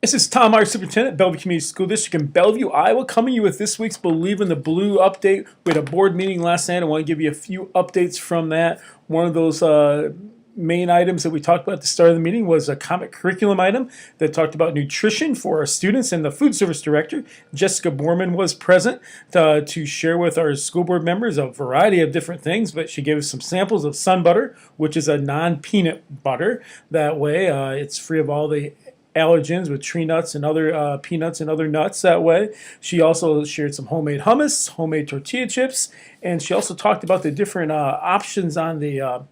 This is Tom Meyer, Superintendent, Bellevue Community School District in Bellevue, Iowa, coming to you with this week's Believe in the Blue update. We had a board meeting last night. I want to give you a few updates from that. One of those main items that we talked about at the start of the meeting was a common curriculum item that talked about nutrition for our students, and the food service director, Jessica Borman, was present to share with our school board members a variety of different things, but she gave us some samples of Sun Butter, which is a non-peanut butter. That way it's free of all the allergens with tree nuts and other peanuts and other nuts that way. She also shared some homemade hummus, homemade tortilla chips, and she also talked about the different options on the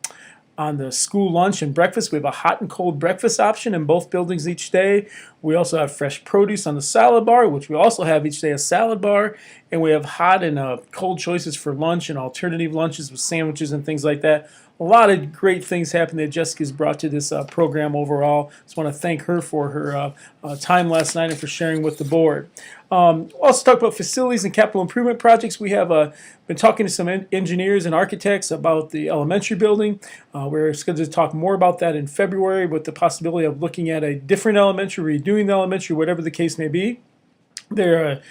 school lunch and breakfast. We have a hot and cold breakfast option in both buildings each day. We also have fresh produce on the salad bar, which we also have each day, a salad bar. And we have hot and cold choices for lunch and alternative lunches with sandwiches and things like that. A lot of great things happen that Jessica's brought to this program overall. Just want to thank her for her time last night and for sharing with the board. Also talk about facilities and capital improvement projects. We have been talking to some engineers and architects about the elementary building. We're scheduled to talk more about that in February with the possibility of looking at a different elementary, redoing the elementary, whatever the case may be. They're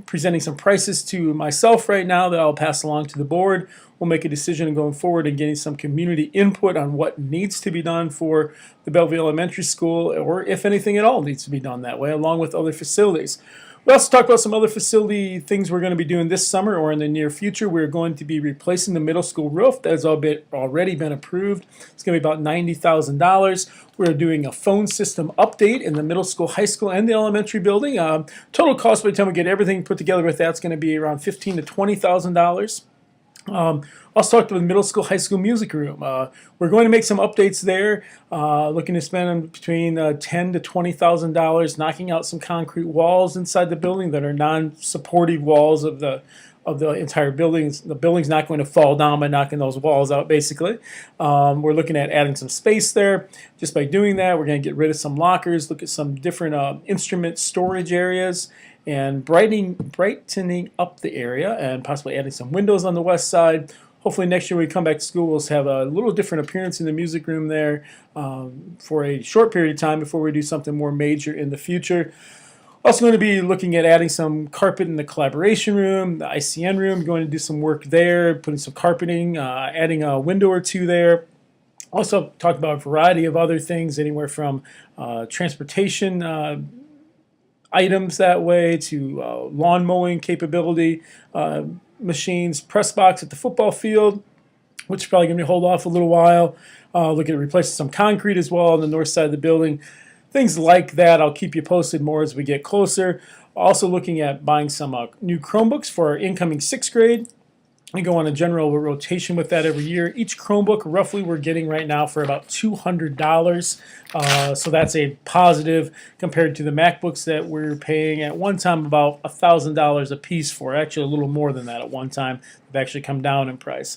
presenting some prices to myself right now that I'll pass along to the board. We'll make a decision going forward and getting some community input on what needs to be done for the Bellevue Elementary School, or if anything at all needs to be done that way, along with other facilities. We also talked about some other facility things we're going to be doing this summer or in the near future. We're going to be replacing the middle school roof. That has already been approved. It's going to be about $90,000. We're doing a phone system update in the middle school, high school, and the elementary building. Total cost by the time we get everything put together with that's going to be around $15,000 to $20,000. Also talked about the middle school, high school music room. We're going to make some updates there, looking to spend between $10,000 to $20,000, knocking out some concrete walls inside the building that are non-supportive walls of the entire building. The building's not going to fall down by knocking those walls out, basically. We're looking at adding some space there. Just by doing that, we're going to get rid of some lockers, look at some different instrument storage areas, and brightening up the area, and possibly adding some windows on the west side. Hopefully next year when we come back to school, we'll have a little different appearance in the music room there for a short period of time before we do something more major in the future. Also going to be looking at adding some carpet in the collaboration room, the ICN room, going to do some work there, putting some carpeting, adding a window or two there. Also talked about a variety of other things, anywhere from transportation items that way to lawn mowing capability, machines, press box at the football field, which is probably going to hold off a little while. Looking at replacing some concrete as well on the north side of the building. Things like that. I'll keep you posted more as we get closer. Also looking at buying some new Chromebooks for our incoming 6th grade. We go on a general rotation with that every year. Each Chromebook, roughly, we're getting right now for about $200. So that's a positive compared to the MacBooks that we're paying at one time about $1,000 a piece for. Actually, a little more than that at one time. They've actually come down in price.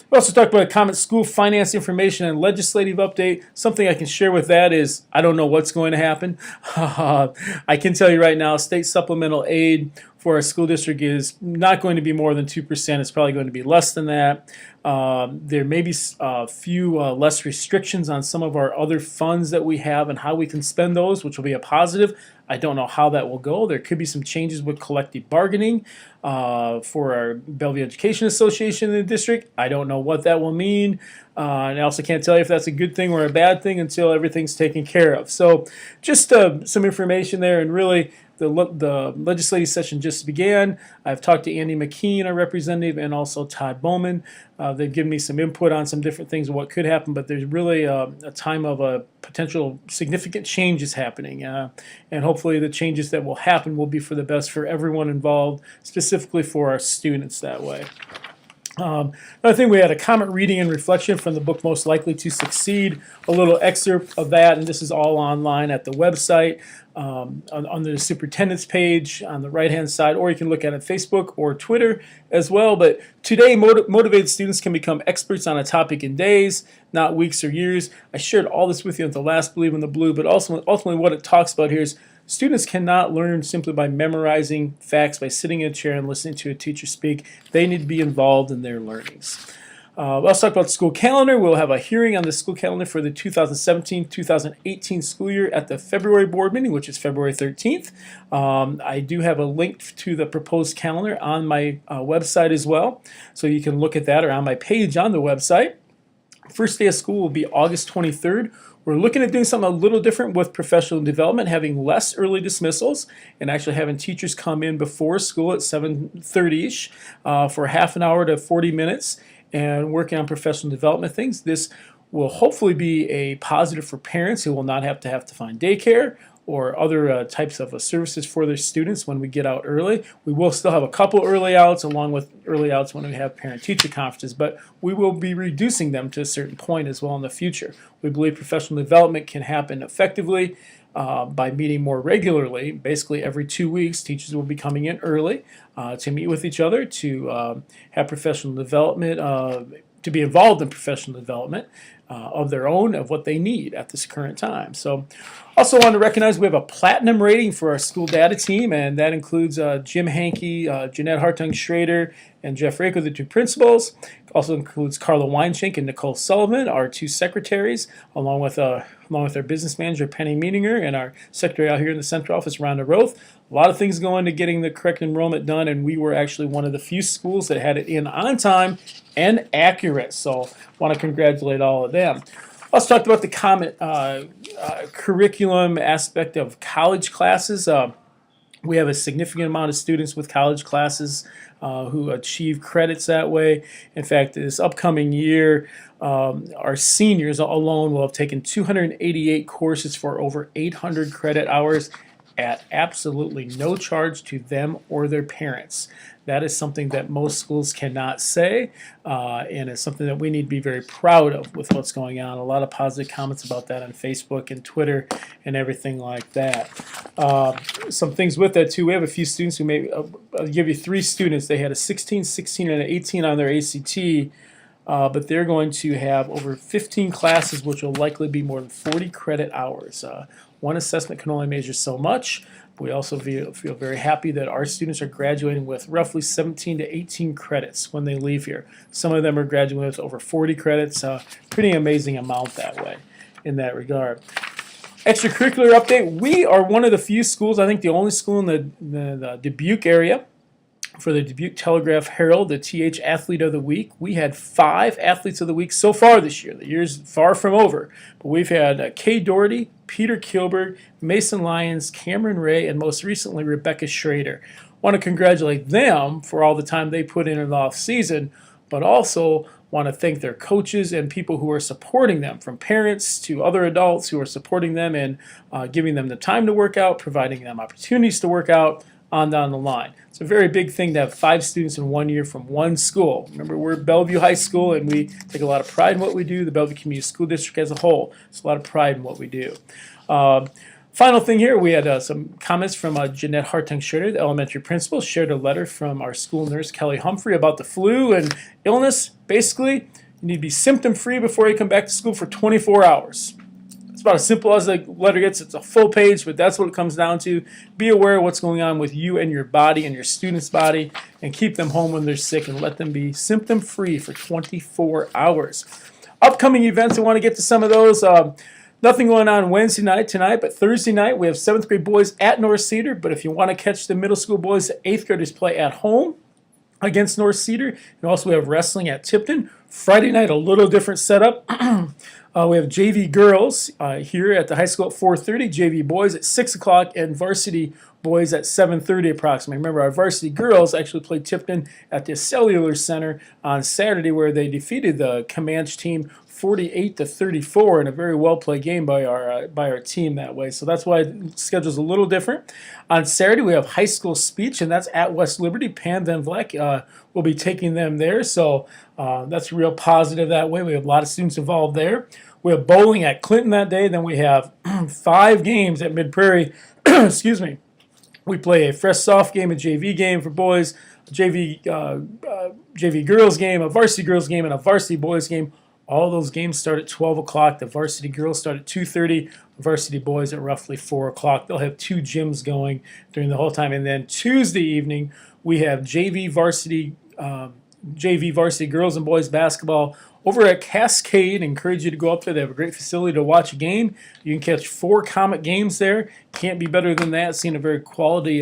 We also talked about a Comet School finance information and legislative update. Something I can share with that is I don't know what's going to happen. I can tell you right now, state supplemental aid for our school district is not going to be more than 2%. It's probably going to be less than that. There may be a few less restrictions on some of our other funds that we have and how we can spend those, which will be a positive. I don't know how that will go. There could be some changes with collective bargaining for our Bellevue Education Association in the district. I don't know what that will mean. And I also can't tell you if that's a good thing or a bad thing until everything's taken care of. So just some information there, and really the legislative session just began. I've talked to Andy McKean, our representative, and also Todd Bowman. They've given me some input on some different things of what could happen, but there's really a time of potential significant changes happening. And hopefully the changes that will happen will be for the best for everyone involved, specifically for our students that way. Another thing, we had a comment reading and reflection from the book Most Likely to Succeed, a little excerpt of that, and this is all online at the website on the superintendent's page on the right-hand side, or you can look at it on Facebook or Twitter as well. But today, motivated students can become experts on a topic in days, not weeks or years. I shared all this with you at the last Believe in the Blue, but also ultimately what it talks about here is students cannot learn simply by memorizing facts, by sitting in a chair and listening to a teacher speak. They need to be involved in their learnings. Let's talk about the school calendar. We'll have a hearing on the school calendar for the 2017-2018 school year at the February board meeting, which is February 13th. I do have a link to the proposed calendar on my website as well, so you can look at that, or on my page on the website. First day of school will be August 23rd. We're looking at doing something a little different with professional development, having less early dismissals and actually having teachers come in before school at 7:30ish for half an hour to 40 minutes and working on professional development things. This will hopefully be a positive for parents who will not have to find daycare or other types of services for their students when we get out early. We will still have a couple early outs along with early outs when we have parent-teacher conferences, but we will be reducing them to a certain point as well in the future. We believe professional development can happen effectively by meeting more regularly. Basically every 2 weeks, teachers will be coming in early to meet with each other, to have professional development, to be involved in professional development of their own, of what they need at this current time. So also want to recognize we have a platinum rating for our school data team, and that includes Jim Hankey, Jeanette Hartung-Schrader, and Jeff Rako, the two principals. It also includes Carla Weinschenk and Nicole Sullivan, our two secretaries, along with our business manager, Penny Meaninger, and our secretary out here in the central office, Rhonda Roth. A lot of things go into getting the correct enrollment done, and we were actually one of the few schools that had it in on time and accurate. So I want to congratulate all of them. Let's talk about the common curriculum aspect of college classes. We have a significant amount of students with college classes who achieve credits that way. In fact, this upcoming year, our seniors alone will have taken 288 courses for over 800 credit hours at absolutely no charge to them or their parents. That is something that most schools cannot say, and it's something that we need to be very proud of with what's going on. A lot of positive comments about that on Facebook and Twitter and everything like that. Some things with that too, we have a few students who I'll give you 3 students. They had a 16, 16, and an 18 on their ACT, but they're going to have over 15 classes, which will likely be more than 40 credit hours. One assessment can only measure so much. We also feel very happy that our students are graduating with roughly 17 to 18 credits when they leave here. Some of them are graduating with over 40 credits. Pretty amazing amount that way in that regard. Extracurricular update. We are one of the few schools, I think the only school in the Dubuque area, for the Dubuque Telegraph Herald, the TH Athlete of the Week. We had 5 Athletes of the Week so far this year. The year's far from over. But we've had Kay Doherty, Peter Kilberg, Mason Lyons, Cameron Ray, and most recently Rebecca Schrader. Want to congratulate them for all the time they put in the off season, but also want to thank their coaches and people who are supporting them, from parents to other adults who are supporting them and giving them the time to work out, providing them opportunities to work out, on down the line. It's a very big thing to have 5 students in 1 year from one school. Remember, we're Bellevue High School, and we take a lot of pride in what we do. The Bellevue Community School District as a whole, it's a lot of pride in what we do. Final thing here, we had some comments from Jeanette Hartung-Schrader, the elementary principal, shared a letter from our school nurse, Kelly Humphrey, about the flu and illness. Basically, you need to be symptom-free before you come back to school for 24 hours. It's about as simple as the letter gets. It's a full page, but that's what it comes down to. Be aware of what's going on with you and your body and your student's body, and keep them home when they're sick and let them be symptom-free for 24 hours. Upcoming events, I want to get to some of those. Nothing going on Wednesday night tonight, but Thursday night we have 7th grade boys at North Cedar. But if you want to catch the middle school boys, the 8th graders play at home against North Cedar. And also we have wrestling at Tipton. Friday night, a little different setup. We have JV girls here at the high school at 4:30, JV boys at 6 o'clock, and varsity boys at 7:30 approximately. Remember, our varsity girls actually played Tipton at the Cellular Center on Saturday, where they defeated the Comanche team 48-34 in a very well played game by our team that way. So that's why the schedule's a little different. On Saturday we have high school speech, and that's at West Liberty. Pam Van Vleck will be taking them there, so that's real positive that way. We have a lot of students involved there. We have bowling at Clinton that day. Then we have 5 games at Mid Prairie. Excuse me. We play a fresh soft game, a JV game for boys, a JV girls game, a varsity girls game, and a varsity boys game. All those games start at 12 o'clock. The varsity girls start at 2:30. The varsity boys at roughly 4 o'clock. They'll have 2 gyms going during the whole time. And then Tuesday evening, we have JV varsity JV varsity girls and boys basketball over at Cascade. Encourage you to go up there. They have a great facility to watch a game. You can catch 4 Comet games there. Can't be better than that. Seeing a very quality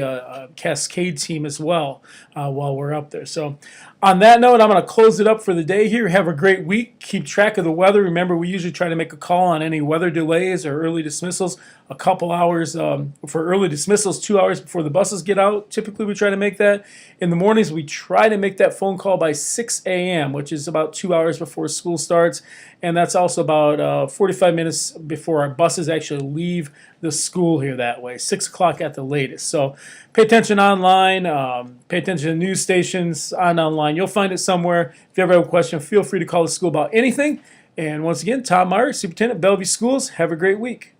Cascade team as well while we're up there. So on that note, I'm going to close it up for the day here. Have a great week. Keep track of the weather. Remember, we usually try to make a call on any weather delays or early dismissals a couple hours for early dismissals, 2 hours before the buses get out. Typically, we try to make that. In the mornings, we try to make that phone call by 6 a.m., which is about 2 hours before school starts. And that's also about 45 minutes before our buses actually leave the school here that way, 6 o'clock at the latest. So pay attention online, pay attention to news stations online. You'll find it somewhere. If you ever have a question, feel free to call the school about anything. And once again, Tom Meyer, Superintendent, Bellevue Schools. Have a great week.